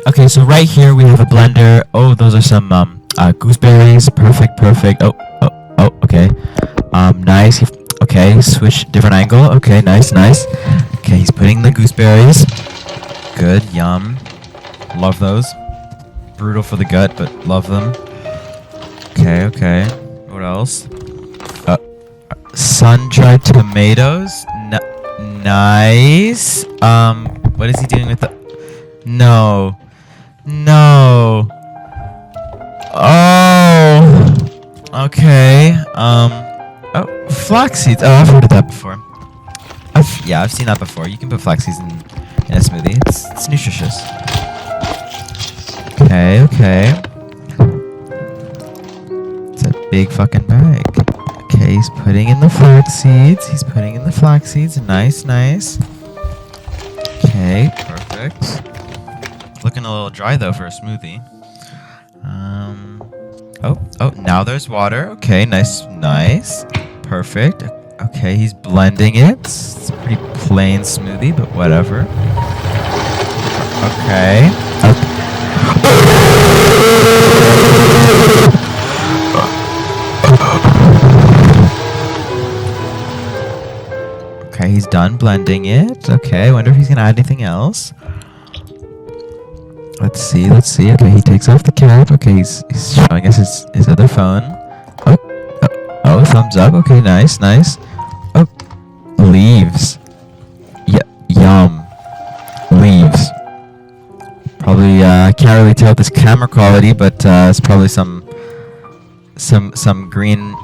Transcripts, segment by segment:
Okay, so right here we have a blender. Oh, those are some gooseberries. Perfect. Oh, okay. Nice. Okay, switch different angle. Okay, nice. Okay, he's putting the gooseberries. Good, yum. Love those. Brutal for the gut, but love them. Okay. What else? Sun-dried tomatoes. Nice. What is he doing with the... No. Oh. Okay. Oh, flax seeds. Oh, I've heard of that before. I've seen that before. You can put flax seeds in a smoothie. It's nutritious. Okay. It's a big fucking bag. Okay, he's putting in the flax seeds. Nice. Okay, perfect. Looking a little dry though for a smoothie. Oh, now there's water. Okay, nice. Perfect. Okay, he's blending it. It's a pretty plain smoothie, but whatever. Okay. Okay, he's done blending it. Okay, I wonder if he's gonna add anything else. Let's see. Okay, he takes off the cap. Okay, he's showing us his other phone. Oh, thumbs up. Okay, nice. Oh, leaves. Yeah, yum. Leaves. Probably, I can't really tell this camera quality, but it's probably some green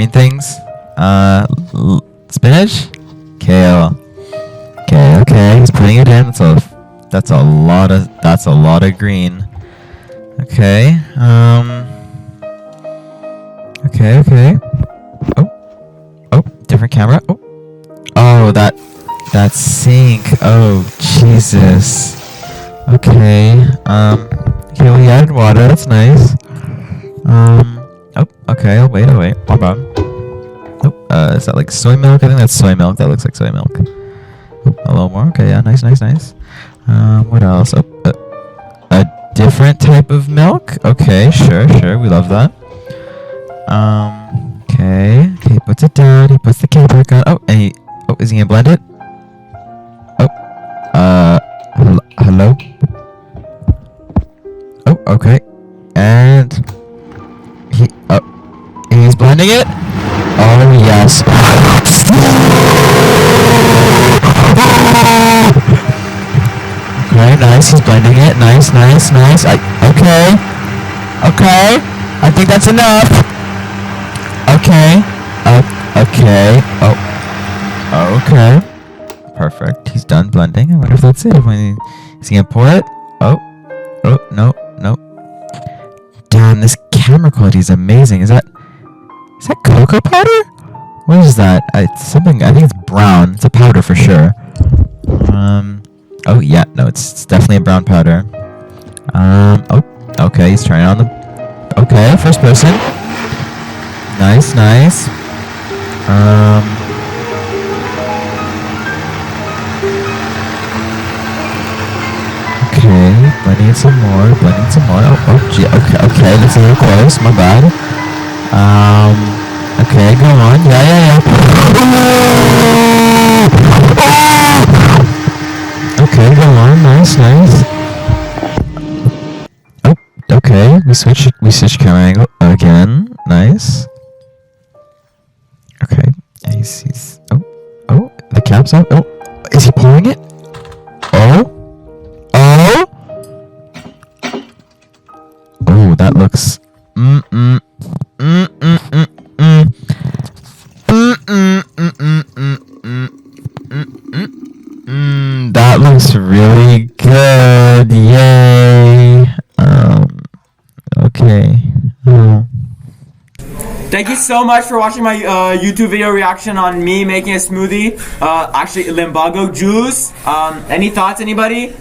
things. Spinach, kale. Okay, he's putting it in. That's a lot of green. Okay. Okay. Oh, different camera. Oh, that sink. Oh, Jesus. Okay. Okay, we added water. That's nice. Oh, okay. I'll wait. My bad. Oh, is that like soy milk? I think that's soy milk. That looks like soy milk. Oh, a little more. Okay, yeah, nice. What else? Oh, a different type of milk. Okay, sure. We love that. Okay. He puts it down. He puts the cap back on. Oh, and is he gonna blend it? Oh, hello. Oh, okay. And he's blending it. Oh yes. Okay, nice. He's blending it. Nice. Okay. I think that's enough. Okay. Oh. Okay. Perfect. He's done blending. I wonder if that's it. Is he gonna pour it? Oh, no. Damn, this camera quality is amazing. Is that cocoa powder? What is that? It's something. I think it's brown. It's a powder for sure. Oh yeah, no, it's definitely a brown powder. Oh, okay, he's trying on the. Okay, first person. Nice. Okay, blending some more. Oh, gee, okay, that's a little close. My bad. Okay, go on. Yeah. Okay, go on. Nice. Oh, okay. We switch camera angle again. Nice. Okay. He's. Oh, the cap's up. Oh, is he pouring it? Oh, that looks. That looks really good. Yay. Okay. Thank you so much for watching my YouTube video reaction on me making a smoothie. Actually, Limbago Jooce. Any thoughts, anybody?